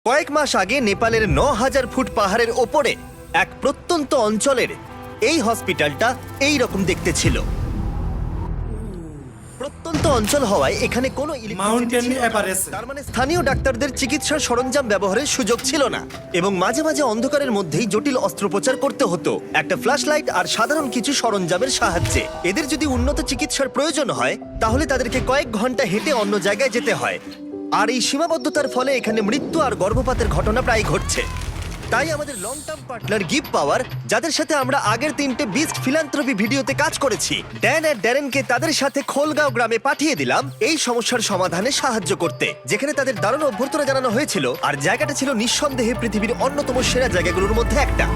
কয়েক মাস আগে নেপালের ৯,০০০ ফুট পাহাড়ের ওপরে এক প্রত্যন্ত অঞ্চলের এই হসপিটালটা এই রকম দেখতে ছিল। প্রত্যন্ত অঞ্চল হওয়ায় এখানে কোনো ইলেকট্রিসিটি ছিল না। তার মানে স্থানীয় ডাক্তারদের চিকিৎসার সরঞ্জাম ব্যবহারের সুযোগ ছিল না এবং মাঝে মাঝে অন্ধকারের মধ্যেই জটিল অস্ত্রোপচার করতে হতো একটা ফ্ল্যাশ লাইট আর সাধারণ কিছু সরঞ্জামের সাহায্যে। এদের যদি উন্নত চিকিৎসার প্রয়োজন হয় তাহলে তাদেরকে কয়েক ঘন্টা হেঁটে অন্য জায়গায় যেতে হয়, আর এই সীমাবদ্ধতার ফলে এখানে মৃত্যু আর গর্ভপাতের ঘটনা প্রায় ঘটছে। তাই আমাদের লং টার্ম পার্টনার গিভ পাওয়ার, যাদের সাথে আমরা আগের 3টে বিস্ট ফিলান্থ্রপি ভিডিওতে কাজ করেছি, ড্যান আর ড্যারেনকে তাদের সাথে খোলগাঁও গ্রামে পাঠিয়ে দিলাম এই সমস্যার সমাধানে সাহায্য করতে, যেখানে তাদের দারুণ অভ্যর্থনা জানানো হয়েছিল। আর জায়গাটা ছিল নিঃসন্দেহে পৃথিবীর অন্যতম সেরা জায়গাগুলোর মধ্যে একটা।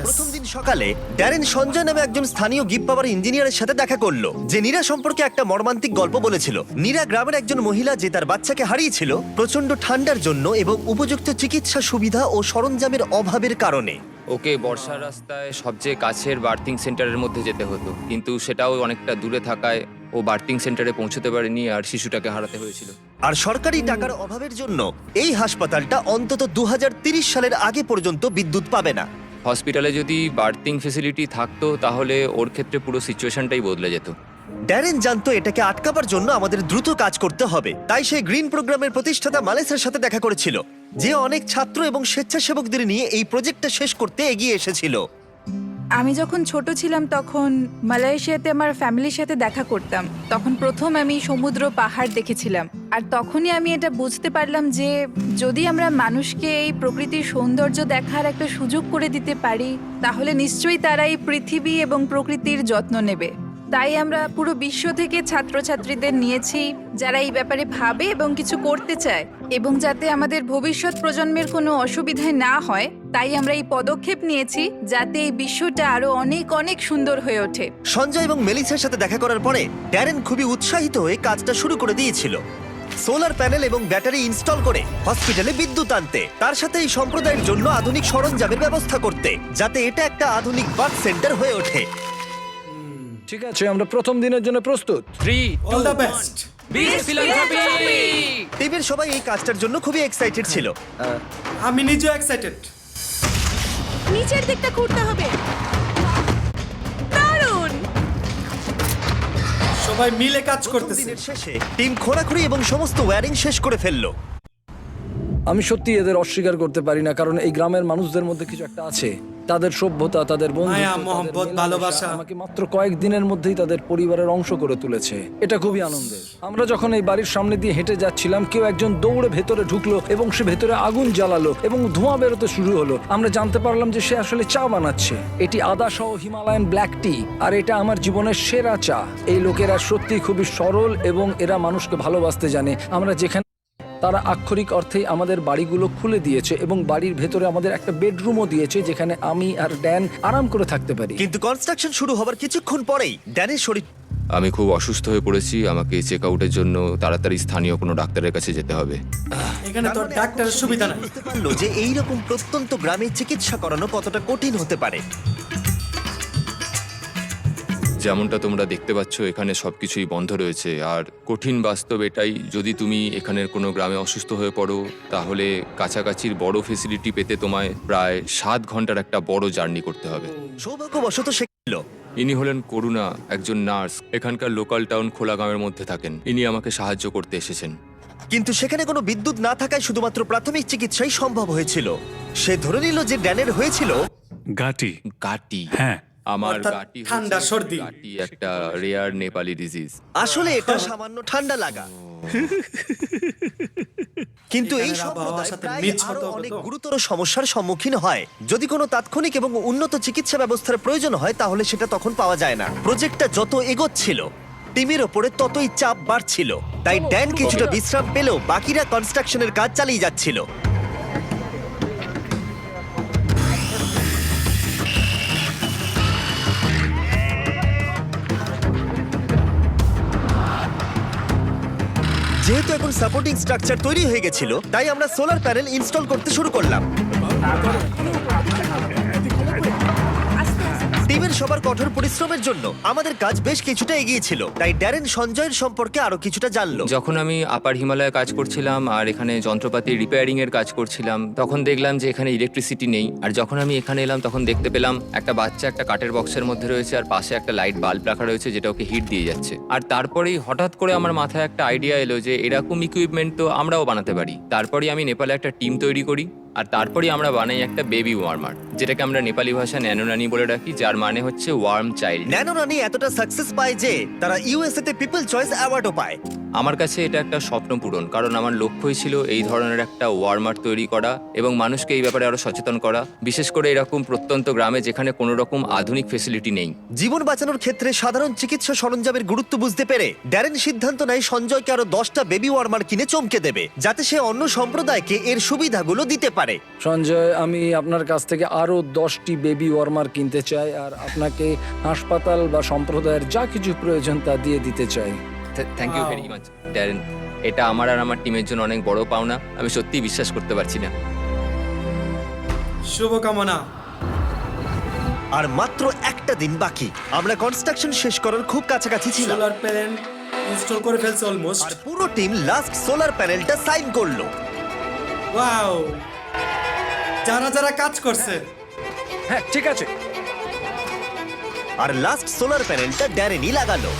প্রথম দিন সকালে ড্যারেন সঞ্জয় নামে একজন স্থানীয় গিভ পাওয়ার ইঞ্জিনিয়ারের সাথে দেখা করলো, যে নীরা সম্পর্কে একটা মর্মান্তিক গল্প বলেছিল। নীরা গ্রামের একজন মহিলা, যে তার বাচ্চাকে হারিয়েছিল প্রচন্ড ঠান্ডার জন্য এবং উপযুক্ত চিকিৎসা সুবিধা ও সরঞ্জামের অভাবের কারণে। ওকে বর্ষার রাস্তায় সবচেয়ে কাছের বার্থিং সেন্টারের মধ্যে যেতে হতো, কিন্তু সেটাও অনেকটা দূরে থাকায় ও বার্থিং সেন্টারে পৌঁছতে পারেনি আর শিশুটাকে হারাতে হয়েছিল। আর সরকারি টাকার অভাবের জন্য এই হাসপাতালটা অন্তত 2030 সালের আগে পর্যন্ত বিদ্যুৎ পাবে না। হসপিটালে যদি বার্থিং ফেসিলিটি থাকতো তাহলে ওর ক্ষেত্রে পুরো সিচুয়েশনটাই বদলে যেত। ড্যারেন জানতো এটাকে আটকাবার জন্য আমাদের দ্রুত কাজ করতে হবে, তাই সেই গ্রিন প্রোগ্রামের প্রতিষ্ঠাতা মালেসের সাথে দেখা করেছিল, যে অনেক ছাত্র এবং স্বেচ্ছাসেবকদের নিয়ে এই প্রজেক্টটা শেষ করতে এগিয়ে এসেছিল। আমি যখন ছোট ছিলাম তখন মালয়েশিয়াতে আমার ফ্যামিলির সাথে দেখা করতাম। তখন প্রথম আমি সমুদ্র পাহাড় দেখেছিলাম, আর তখনই আমি এটা বুঝতে পারলাম যে যদি আমরা মানুষকে এই প্রকৃতির সৌন্দর্য দেখার একটা সুযোগ করে দিতে পারি, তাহলে নিশ্চয়ই তারা এই পৃথিবী এবং প্রকৃতির যত্ন নেবে। তাই আমরা পুরো বিশ্ব থেকে ছাত্রছাত্রীদের নিয়েছি যারা এই ব্যাপারে ভাবে এবং কিছু করতে চায়, এবং যাতে আমাদের ভবিষ্যৎ প্রজন্মের কোনো অসুবিধায় না হয়, তাই আমরা এই পদক্ষেপ নিয়েছি যাতে এই বিশ্বটা আরো অনেক অনেক সুন্দর হয়ে ওঠে। সঞ্জয় এবং মেলিসার সাথে দেখা করার পরে ড্যারেন খুবই উৎসাহিত হয়ে কাজটা শুরু করে দিয়েছিল, সোলার প্যানেল এবং ব্যাটারি ইনস্টল করে হসপিটালে বিদ্যুৎ আনতে, তার সাথে এই সম্প্রদায়ের জন্য আধুনিক সরঞ্জামের ব্যবস্থা করতে, যাতে এটা একটা আধুনিক বার্থ সেন্টার হয়ে ওঠে। ঠিক আছে, আমরা প্রথম দিনের জন্য প্রস্তুত। 3 অল দ্য বেস্ট। টিমের সবাই এই কাজটার জন্য খুবই এক্সাইটেড ছিল। আমি নিজেও এক্সাইটেড। নিচের দিকটা ঘুরতে হবে। দারুণ! সবাই মিলে কাজ প্রথম করতেছে। দিনের শেষে টিম খোঁড়াখুড়ি এবং সমস্ত ওয়্যারিং শেষ করে ফেললো। আমি সত্যি এদের অস্বীকার করতে পারি না, কারণ এই গ্রামের মানুষদের মধ্যে কিছু একটা আছে। তাদের সভ্যতা, তাদের মায়া, বন্ধুত্ব, মহব্বত, তাদের মেলামেশা ভালোবাসা আমাকে মাত্র কয়েক দিনের মধ্যেই তাদের পরিবারের অংশ করে তুলেছে। এটা খুবই আনন্দের। আমরা যখন এই বাড়ির সামনে দিয়ে হেঁটে যাচ্ছিলাম, কেউ একজন দৌড়ে ভেতরে ঢুকলো এবং সে ভেতরে আগুন জ্বালালো এবং ধোঁয়া বেরোতে শুরু হলো। আমরা জানতে পারলাম যে সে আসলে চা বানাচ্ছে। এটি আদা সহ হিমালয়ান ব্ল্যাক টি, আর এটা আমার জীবনের সেরা চা। এই লোকেরা সত্যি খুবই সরল এবং এরা মানুষকে ভালোবাসতে জানে। আমরা যেখানে তারা আক্ষরিক অর্থেই আমাদের বাড়িগুলো খুলে দিয়েছে এবং বাড়ির ভেতরে আমাদের একটা বেডরুমও দিয়েছে, যেখানে আমি আর ড্যান আরাম করে থাকতে পারি। কিন্তু কনস্ট্রাকশন শুরু হবার কিছুক্ষণ পরেই ড্যানের শরীর আমি খুব অসুস্থ হয়ে পড়েছি, আমাকে চেক আউটের জন্য তাড়াতাড়ি স্থানীয় কোনো ডাক্তারের কাছে যেতে হবে। এখানে তো ডাক্তারের সুবিধা নাই। বুঝতে পারলো যে এইরকম প্রত্যন্ত গ্রামে চিকিৎসা করানো কতটা কঠিন হতে পারে। যেমনটা তোমরা দেখতে পাচ্ছ, এখানে সবকিছুই বন্ধ রয়েছে, আর কঠিন বাস্তব এটাই, যদি তুমি এখানের কোনো গ্রামে অসুস্থ হয়ে পড়ো তাহলে কাছাকাছির বড় ফেসিলিটি পেতে তোমায় প্রায় 7 ঘন্টার একটা বড় জার্নি করতে হবে। সৌভাগ্যবশত সে এলো। ইনি হলেন করুণা, একজন নার্স, এখানকার লোকাল টাউন খোলাগাঁওয়ের মধ্যে থাকেন। ইনি আমাকে সাহায্য করতে এসেছেন। কিন্তু সেখানে কোনো বিদ্যুৎ না থাকায় শুধুমাত্র প্রাথমিক চিকিৎসাই সম্ভব হয়েছিল। সে ধরে নিল যে ড্যানের হয়েছিল গাটি। গাটি। হ্যাঁ, আমার অর্থাৎ গাটি ঠান্ডা, হয়েছে। সর্দি। গাটি একটা রেয়ার নেপালি ডিজিজ। আসলে এটা সামান্য ঠান্ডা লাগা, কিন্তু এই এখানের আবহাওয়ার সম্প্রদায় সাথে প্রায় মিক্স আরো হতে হবে অনেক তো। গুরুতর সমস্যার সম্মুখীন হয়। যদি কোনো তাৎক্ষণিক এবং উন্নত চিকিৎসা ব্যবস্থার প্রয়োজন হয় তাহলে সেটা তখন পাওয়া যায় না। প্রজেক্টটা যত এগোচ্ছিল টিমের ওপরে ততই চাপ বাড়ছিল, তাই ড্যান কিছুটা বিশ্রাম পেলেও বাকিরা কনস্ট্রাকশনের কাজ চালিয়ে যাচ্ছিল। যেহেতু এখন সাপোর্টিং স্ট্রাকচার তৈরি হয়ে গেছিল, তাই আমরা সোলার প্যানেল ইনস্টল করতে শুরু করলাম। টিমের সবার কঠোর পরিশ্রমের জন্য আমাদের কাজ বেশ কিছুটা এগিয়েছিল, তাই ড্যারেন সঞ্জয়ের সম্পর্কে আরো কিছুটা জানলো। যখন আমি আপার হিমালয়ে কাজ করছিলাম আর এখানে যন্ত্রপাতি রিপেয়ারিং এর কাজ করছিলাম, তখন দেখলাম যে এখানে ইলেকট্রিসিটি নেই। আর যখন আমি এখানে এলাম তখন দেখতে পেলাম একটা বাচ্চা একটা কাঠের বক্সের মধ্যে রয়েছে আর পাশে একটা লাইট বাল্ব রাখা রয়েছে যেটা ওকে হিট দিয়ে যাচ্ছে। আর তারপরেই হঠাৎ করে আমার মাথায় একটা আইডিয়া এলো যে এরকম ইকুইপমেন্ট তো আমরাও বানাতে পারি। তারপরেই আমি নেপালে একটা টিম তৈরি করি আর তারপরেই আমরা বানাই একটা বেবি ওয়ার্মার, যেটাকে আমরা নেপালি ভাষায় ন্যানোনানি বলে রাখি, যার মানে হচ্ছে ওয়ার্ম চাইল্ড। ন্যানোনানি এতটা সাকসেস পায় যে তারা ইউএসএ তে পিপল চয়েস অ্যাওয়ার্ডও পায়। আমার কাছে এটা একটা স্বপ্ন পূরণ, কারণ আমার লক্ষ্যই ছিল এই ধরনের একটা ওয়ার্মার তৈরি করা এবং মানুষকে এই ব্যাপারে আরো সচেতন করা, বিশেষ করে এরকম প্রত্যন্ত গ্রামে যেখানে কোনো রকম আধুনিক ফেসিলিটি নেই। জীবন বাঁচানোর ক্ষেত্রে সাধারণ চিকিৎসা সরঞ্জামের গুরুত্ব বুঝতে পেরে ড্যারেন সিদ্ধান্ত নেয় সঞ্জয়কে আরো 10টা বেবি ওয়ার্মার কিনে চমকে দেবে, যাতে সে অন্য সম্প্রদায়কে এর সুবিধাগুলো দিতে পারে। সঞ্জয়, আমি আপনার কাছ থেকে আরো 10টি বেবি ওয়ার্মার কিনতে চাই আর আপনাকে হাসপাতাল বা সম্প্রদায়ের যা কিছু প্রয়োজন তা দিয়ে দিতে চাই। Thank you very much Darren, এটা আমার আর আমার টিমের জন্য অনেক বড় পাওনা। আমি সত্যিই বিশ্বাস করতে পারছি না। শুভকামনা। আর মাত্র একটা দিন বাকি, আমরা কনস্ট্রাকশন শেষ করার খুব কাছাকাছি ছিলাম। সোলার প্যানেল ইনস্টল করে ফেলছে অলমোস্ট। আর পুরো টিম লাস্ট সোলার প্যানেলটা সাইন করলো। ওয়াও, যারা যারা কাজ করছে। হ্যাঁ, ঠিক আছে। আর লাস্ট সোলার প্যানেলটা ড্যারেনই লাগালো।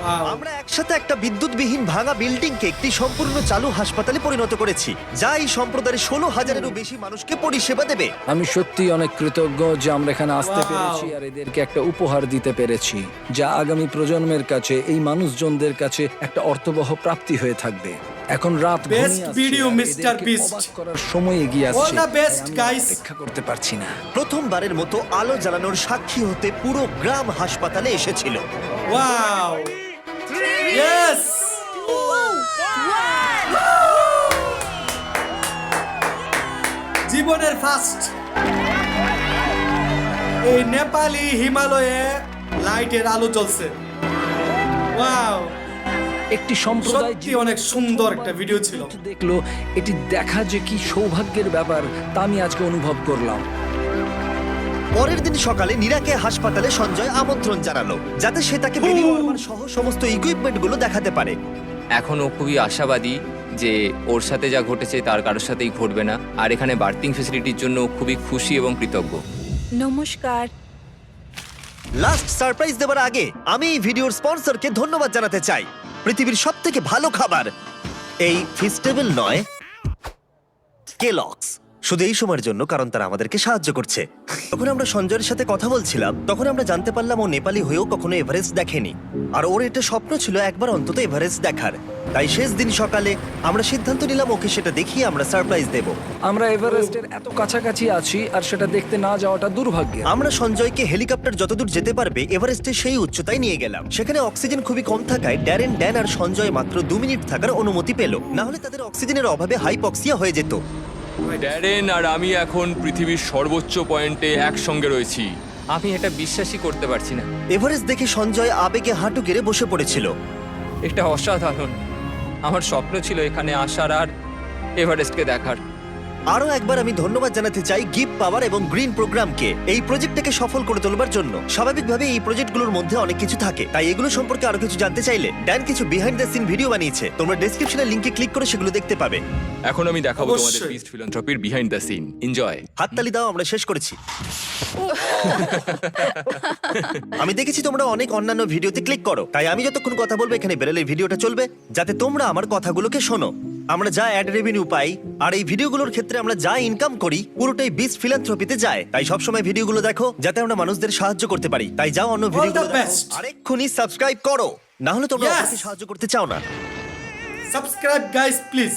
ওয়াও, আমরা একসাথে একটা বিদ্যুৎবিহীন ভাঙা বিল্ডিংকে একটি সম্পূর্ণ চালু হাসপাতালে পরিণত করেছি, যা এই সম্প্রদায়ের 16,000-এরও বেশি মানুষকে পরিষেবা দেবে। আমি সত্যি অনেক কৃতজ্ঞ যে আমরা এখানে আসতে Wow! পেরেছি আর এদেরকে একটা উপহার দিতে পেরেছি, যা আগামী প্রজন্মের কাছে, এই মানুষজনদের কাছে একটা অর্থবহ প্রাপ্তি হয়ে থাকবে। এখন রাত Best ঘনিয়ে আসছে video, আর Mr. এদেরকে Beast. অবাক করার সময় এগিয়ে আসছে। All the best, তাই আমি guys. অপেক্ষা করতে পারছি না। প্রথমবারের মতো আলো জ্বালানোর সাক্ষী হতে পুরো গ্রাম হাসপাতালে এসেছিল। Wow, yes. জীবনের ফার্স্ট এই নেপালি হিমালয়ে লাইটের আলো জ্বলছে। ওয়াও, একটি সম্প্রদায় সত্যি অনেক সুন্দর একটা ভিডিও ছিল। দেখলো, এটি দেখা যে কি সৌভাগ্যের ব্যাপার তা আমি আজকে অনুভব করলাম। পরের দিন সকালে নীরাকে হাসপাতালে সঞ্জয় আমন্ত্রণ জানালো, যাতে সে তাকে বেবি ওয়ার্মার সহ সমস্ত ইকুইপমেন্ট গুলো দেখাতে পারে। এখন ও খুবই আশাবাদী যে ওর সাথে যা ঘটেছে তার কারোর সাথেই ঘটবে না, আর এখানে বার্থিং ফেসিলিটির জন্য ও খুবই খুশি এবং কৃতজ্ঞ। নমস্কার। লাস্ট সারপ্রাইজ দেওয়ার আগে আমি এই ভিডিওর স্পন্সরকে ধন্যবাদ জানাতে চাই। পৃথিবীর সবথেকে ভালো খাবার এই ফিস্টেবল নয়, কেলগস। শুধু এই সময়ের জন্য, কারণ তারা আমাদেরকে সাহায্য করছে। যখন আমরা সঞ্জয়ের সাথে কথা বলছিলাম তখন আমরা জানতে পারলাম ও নেপালি হয়েও কখনো এভারেস্ট দেখেনি, আর ওর এটা স্বপ্ন ছিল একবার অন্তত এভারেস্ট দেখার। তাই শেষ দিন সকালে আমরা সিদ্ধান্ত নিলাম ওকে সেটা দেখিয়ে আমরা সারপ্রাইজ দেব। আমরা এভারেস্টের এত কাছাকাছি আছি আর সেটা দেখতে না যাওয়াটা দুর্ভাগ্য। আমরা সঞ্জয়কে হেলিকপ্টার যতদূর যেতে পারবে এভারেস্টের সেই উচ্চতায় নিয়ে গেলাম। সেখানে অক্সিজেন খুবই কম থাকায় ড্যান আর সঞ্জয় মাত্র 2 মিনিট থাকার অনুমতি পেল, না হলে তাদের অক্সিজেনের অভাবে হাইপক্সিয়া হয়ে যেত। ড্যারেন আর আমি এখন পৃথিবীর সর্বোচ্চ পয়েন্টে একসঙ্গে রয়েছি। আমি এটা বিশ্বাসই করতে পারছি না। এভারেস্ট দেখে সঞ্জয় আবেগে হাঁটু গেড়ে বসে পড়েছিল। এটা অসাধারণ। আমার স্বপ্ন ছিল এখানে আসার আর এভারেস্টকে দেখার। আরো একবার আমি ধন্যবাদ জানাতে চাই গিভ পাওয়ার এবং গ্রিন প্রোগ্রামকে এই প্রজেক্টটাকে সফল করে তোলবার জন্য। স্বাভাবিকভাবে এই প্রজেক্টগুলোর মধ্যে অনেক কিছু থাকে, তাই এগুলো সম্পর্কে আরো কিছু জানতে চাইলে ড্যান কিছু বিহাইন্ড দ্য সিন ভিডিও বানিয়েছে, তোমরা ডেসক্রিপশনের লিংকে ক্লিক করে সেগুলো দেখতে পাবে। এখন আমি দেখাবো তোমাদের অবশ্যই। বিস্ট ফিলান্থ্রপির বিহাইন্ড দ্য সিন। এনজয়। হাততালি দাও, আমরা শেষ করেছি। আমি দেখেছি তোমরা অনেক অন্যান্য ভিডিওতে ক্লিক করো, তাই আমি যতক্ষণ কথা বলবো এখানে বেরেলের ভিডিওটা চলবে, যাতে তোমরা আমার কথাগুলোকে শোনো। আমরা যা অ্যাড রেভিনিউ পাই আর এই ভিডিওগুলোর ক্ষেত্রে আমরা যা ইনকাম করি পুরোটাই বিস্ট ফিলান্থ্রপিতে যায়। তাই সবসময় ভিডিওগুলো দেখো যাতে আমরা মানুষদের সাহায্য করতে পারি। তাই যাও অন্য ভিডিওগুলো দেখো best. আর এক্ষুনি সাবস্ক্রাইব করো, না হলে তোমরা Yes. আমাকে সাহায্য করতে চাও না। Subscribe guys please.